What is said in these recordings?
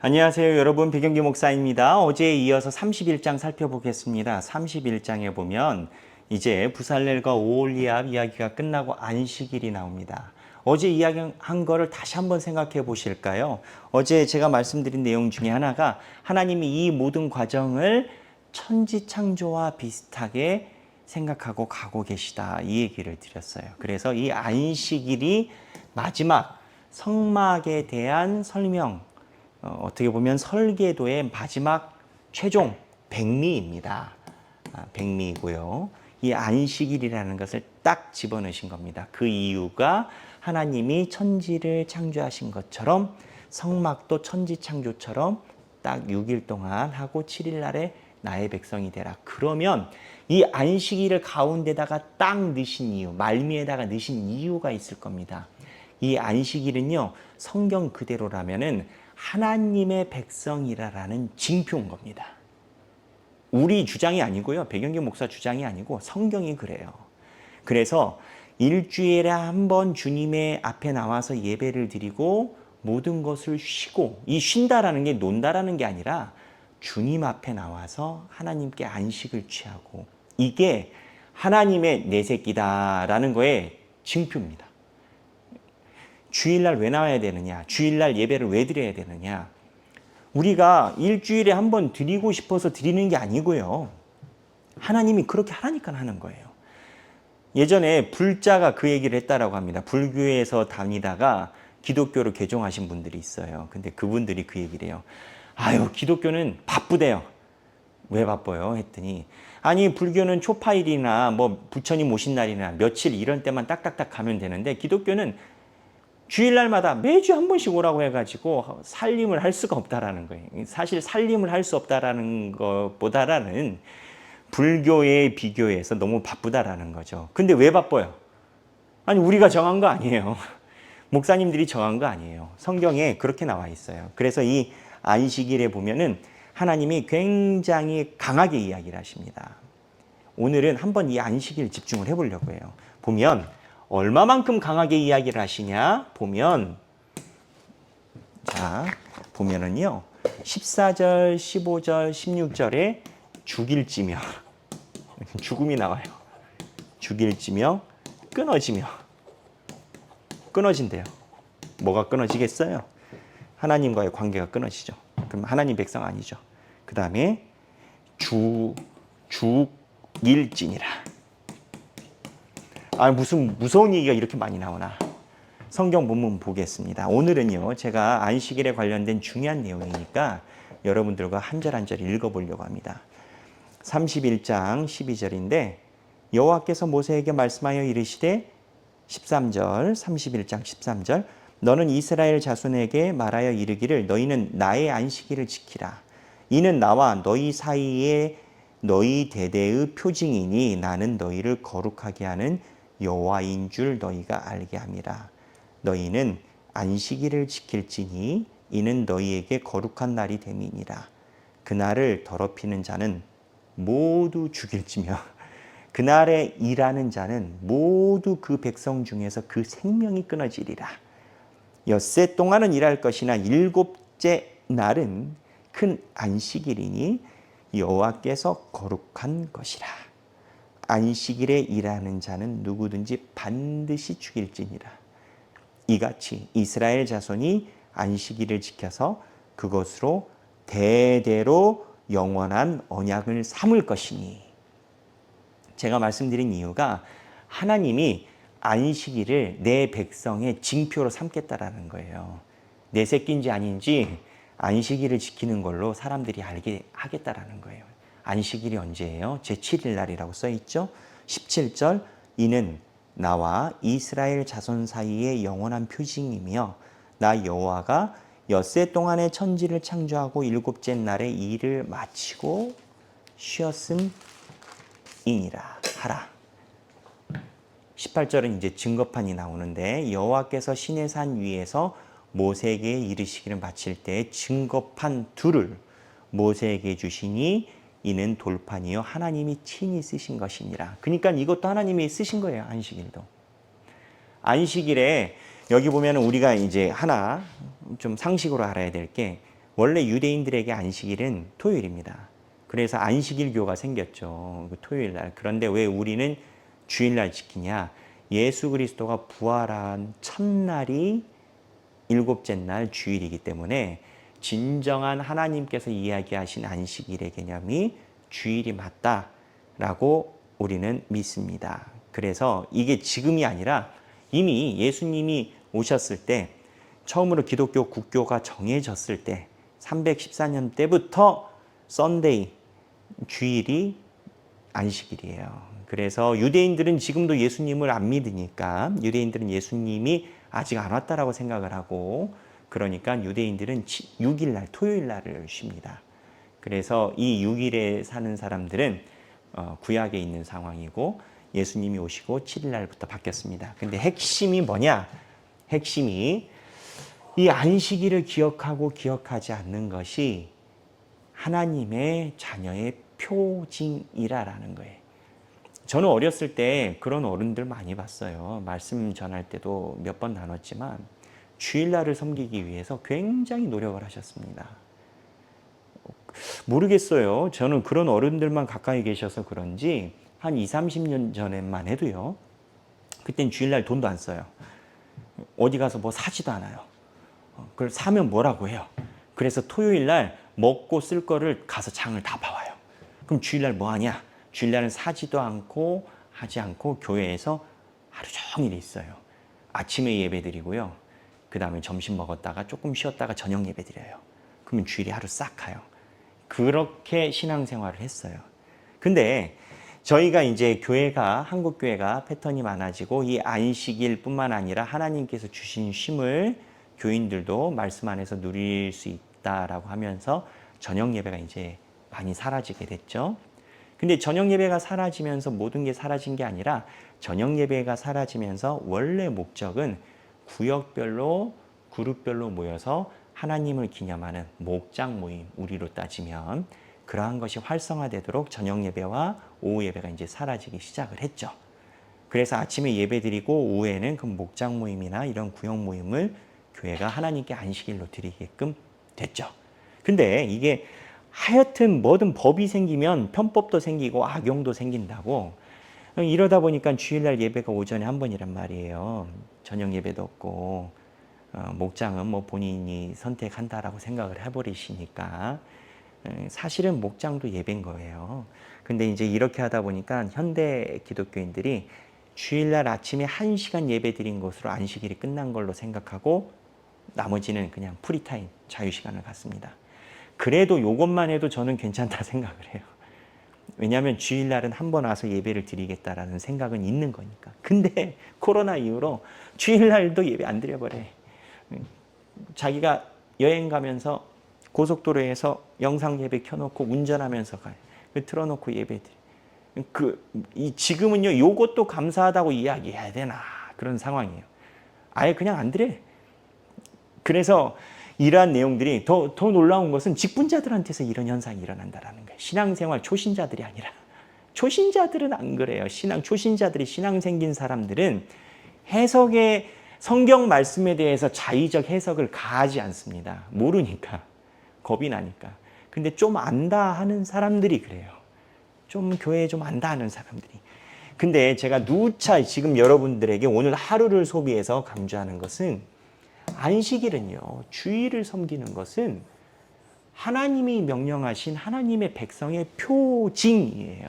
안녕하세요 여러분, 백영기 목사입니다. 어제에 이어서 31장 살펴보겠습니다. 31장에 보면 이제 부살렐과 오홀리압 이야기가 끝나고 안식일이 나옵니다. 어제 이야기한 거를 다시 한번 생각해 보실까요? 어제 제가 말씀드린 내용 중에 하나가 하나님이 이 모든 과정을 천지창조와 비슷하게 생각하고 가고 계시다, 이 얘기를 드렸어요. 그래서 이 안식일이 마지막 성막에 대한 설명, 어떻게 보면 설계도의 마지막 최종 백미입니다. 백미이고요. 이 안식일이라는 것을 딱 집어넣으신 겁니다. 그 이유가 하나님이 천지를 창조하신 것처럼 성막도 천지 창조처럼 딱 6일 동안 하고 7일 날에 나의 백성이 되라. 그러면 이 안식일을 가운데다가 딱 넣으신 이유, 말미에다가 넣으신 이유가 있을 겁니다. 이 안식일은요, 성경 그대로라면은 하나님의 백성이라는 징표인 겁니다. 우리 주장이 아니고요, 백영기 목사 주장이 아니고 성경이 그래요. 그래서 일주일에 한 번 주님의 앞에 나와서 예배를 드리고 모든 것을 쉬고, 이 쉰다라는 게 논다라는 게 아니라 주님 앞에 나와서 하나님께 안식을 취하고, 이게 하나님의 내 새끼다라는 거에 징표입니다. 주일날 왜 나와야 되느냐? 주일날 예배를 왜 드려야 되느냐? 우리가 일주일에 한 번 드리고 싶어서 드리는 게 아니고요. 하나님이 그렇게 하라니까 하는 거예요. 예전에 불자가 그 얘기를 했다라고 합니다. 불교에서 다니다가 기독교로 개종하신 분들이 있어요. 근데 그분들이 그 얘기를 해요. 아유, 기독교는 바쁘대요. 왜 바빠요? 했더니, 아니, 불교는 초파일이나 뭐 부처님 오신 날이나 며칠 이런 때만 딱딱딱 가면 되는데, 기독교는 주일날마다 매주 한 번씩 오라고 해가지고 살림을 할 수가 없다라는 거예요. 사실 살림을 할 수 없다라는 것보다는 불교에 비교해서 너무 바쁘다라는 거죠. 근데 왜 바빠요? 아니, 우리가 정한 거 아니에요. 목사님들이 정한 거 아니에요. 성경에 그렇게 나와 있어요. 그래서 이 안식일에 보면은 하나님이 굉장히 강하게 이야기를 하십니다. 오늘은 한번 이 안식일 집중을 해보려고 해요. 보면 얼마만큼 강하게 이야기를 하시냐 보면, 자 보면은요, 14절, 15절, 16절에 죽일지며 죽음이 나와요. 죽일지며 끊어지며. 끊어진대요. 뭐가 끊어지겠어요? 하나님과의 관계가 끊어지죠. 그럼 하나님 백성 아니죠. 그 다음에 죽일지니라. 무슨 무서운 얘기가 이렇게 많이 나오나. 성경 본문 보겠습니다. 오늘은요, 제가 안식일에 관련된 중요한 내용이니까 여러분들과 한 절 한 절 읽어보려고 합니다. 31장 12절인데, 여호와께서 모세에게 말씀하여 이르시되, 13절, 31장 13절, 너는 이스라엘 자손에게 말하여 이르기를, 너희는 나의 안식일을 지키라. 이는 나와 너희 사이에 너희 대대의 표징이니 나는 너희를 거룩하게 하는 여호와인 줄 너희가 알게 함이라. 너희는 안식일을 지킬지니 이는 너희에게 거룩한 날이 됨이니라. 그날을 더럽히는 자는 모두 죽일지며 그날에 일하는 자는 모두 그 백성 중에서 그 생명이 끊어지리라. 엿새 동안은 일할 것이나 일곱째 날은 큰 안식일이니 여호와께서 거룩한 것이라. 안식일에 일하는 자는 누구든지 반드시 죽일지니라. 이같이 이스라엘 자손이 안식일을 지켜서 그것으로 대대로 영원한 언약을 삼을 것이니. 제가 말씀드린 이유가 하나님이 안식일을 내 백성의 징표로 삼겠다라는 거예요. 내 새끼인지 아닌지 안식일을 지키는 걸로 사람들이 알게 하겠다라는 거예요. 안식일이 언제예요? 제7일 날이라고 써있죠. 17절, 이는 나와 이스라엘 자손 사이의 영원한 표징이며 나 여호와가 엿새 동안의 천지를 창조하고 일곱째 날에 일을 마치고 쉬었음이니라 하라. 18절은 이제 증거판이 나오는데, 여호와께서 시내산 위에서 모세에게 이르시기를 마칠 때 증거판 둘을 모세에게 주시니 이는 돌판이요 하나님이 친히 쓰신 것이니라. 그러니까 이것도 하나님이 쓰신 거예요. 안식일도. 안식일에 여기 보면 우리가 이제 하나 좀 상식으로 알아야 될 게, 원래 유대인들에게 안식일은 토요일입니다. 그래서 안식일교가 생겼죠. 그 토요일 날. 그런데 왜 우리는 주일날 지키냐? 예수 그리스도가 부활한 첫날이 일곱째 날 주일이기 때문에 진정한 하나님께서 이야기하신 안식일의 개념이 주일이 맞다라고 우리는 믿습니다. 그래서 이게 지금이 아니라 이미 예수님이 오셨을 때 처음으로 기독교 국교가 정해졌을 때 314년 때부터 썬데이 주일이 안식일이에요. 그래서 유대인들은 지금도 예수님을 안 믿으니까 유대인들은 예수님이 아직 안 왔다라고 생각을 하고 그러니까 유대인들은 6일날 토요일날을 쉽니다. 그래서 이 6일에 사는 사람들은 구약에 있는 상황이고 예수님이 오시고 7일날부터 바뀌었습니다. 근데 핵심이 뭐냐? 핵심이 이 안식일을 기억하고 기억하지 않는 것이 하나님의 자녀의 표징이라는 거예요. 저는 어렸을 때 그런 어른들 많이 봤어요. 말씀 전할 때도 몇 번 나눴지만 주일날을 섬기기 위해서 굉장히 노력을 하셨습니다. 모르겠어요. 저는 그런 어른들만 가까이 계셔서 그런지 한 20, 30년 전에만 해도요. 그땐 주일날 돈도 안 써요. 어디 가서 뭐 사지도 않아요. 그걸 사면 뭐라고 해요. 그래서 토요일날 먹고 쓸 거를 가서 장을 다 봐와요. 그럼 주일날 뭐 하냐? 주일날은 사지도 않고 하지 않고 교회에서 하루 종일 있어요. 아침에 예배 드리고요. 그 다음에 점심 먹었다가 조금 쉬었다가 저녁 예배 드려요. 그러면 주일이 하루 싹 가요. 그렇게 신앙생활을 했어요. 근데 저희가 이제 교회가 한국 교회가 패턴이 많아지고 이 안식일 뿐만 아니라 하나님께서 주신 쉼을 교인들도 말씀 안에서 누릴 수 있다라고 하면서 저녁 예배가 이제 많이 사라지게 됐죠. 근데 저녁 예배가 사라지면서 모든 게 사라진 게 아니라 저녁 예배가 사라지면서 원래 목적은 구역별로 그룹별로 모여서 하나님을 기념하는 목장 모임, 우리로 따지면 그러한 것이 활성화되도록 저녁 예배와 오후 예배가 이제 사라지기 시작을 했죠. 그래서 아침에 예배 드리고 오후에는 그 목장 모임이나 이런 구역 모임을 교회가 하나님께 안식일로 드리게끔 됐죠. 근데 이게 하여튼 뭐든 법이 생기면 편법도 생기고 악용도 생긴다고 이러다 보니까 주일날 예배가 오전에 한 번이란 말이에요. 저녁 예배도 없고 목장은 뭐 본인이 선택한다라고 생각을 해버리시니까 사실은 목장도 예배인 거예요. 근데 이제 이렇게 하다 보니까 현대 기독교인들이 주일날 아침에 1시간 예배 드린 것으로 안식일이 끝난 걸로 생각하고 나머지는 그냥 프리타임, 자유시간을 갖습니다. 그래도 이것만 해도 저는 괜찮다 생각을 해요. 왜냐하면 주일날은 한 번 와서 예배를 드리겠다라는 생각은 있는 거니까. 근데 코로나 이후로 주일날도 예배 안 드려버려. 자기가 여행 가면서 고속도로에서 영상 예배 켜놓고 운전하면서 가요. 틀어놓고 예배 드려. 지금은요, 요것도 감사하다고 이야기해야 되나 그런 상황이에요. 아예 그냥 안 드려. 그래서 이러한 내용들이 더 놀라운 것은 직분자들한테서 이런 현상이 일어난다는 거예요. 신앙생활 초신자들이 아니라. 초신자들은 안 그래요. 초신자들이 신앙 생긴 사람들은 해석의 성경 말씀에 대해서 자의적 해석을 가하지 않습니다. 모르니까. 겁이 나니까. 근데 좀 안다 하는 사람들이 그래요. 좀 교회에 좀 안다 하는 사람들이. 근데 제가 누차 지금 여러분들에게 오늘 하루를 소비해서 강조하는 것은 안식일은요, 주일을 섬기는 것은 하나님이 명령하신 하나님의 백성의 표징이에요.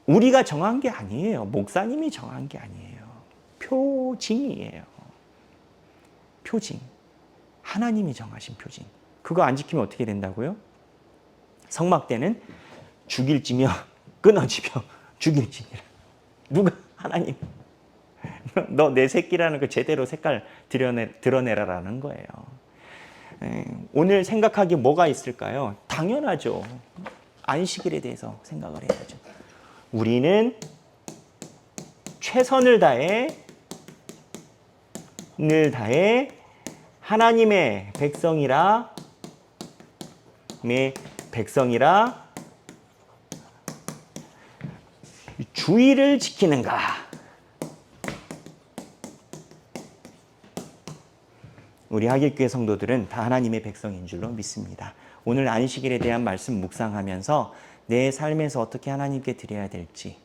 우리가 정한 게 아니에요. 목사님이 정한 게 아니에요. 표징이에요. 표징. 하나님이 정하신 표징. 그거 안 지키면 어떻게 된다고요? 성막 때는 죽일지며 끊어지며 죽일지니라. 누가? 하나님. 너 내 새끼라는 거 제대로 색깔 드러내라라는 거예요. 오늘 생각하기 뭐가 있을까요? 당연하죠. 안식일에 대해서 생각을 해야죠. 우리는 최선을 다해 하나님의 백성이라 주의를 지키는가? 우리 하길교회 성도들은 다 하나님의 백성인 줄로 믿습니다. 오늘 안식일에 대한 말씀 묵상하면서 내 삶에서 어떻게 하나님께 드려야 될지,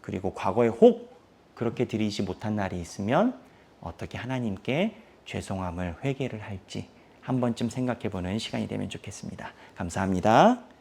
그리고 과거에 혹 그렇게 드리지 못한 날이 있으면 어떻게 하나님께 죄송함을 회개를 할지 한 번쯤 생각해 보는 시간이 되면 좋겠습니다. 감사합니다.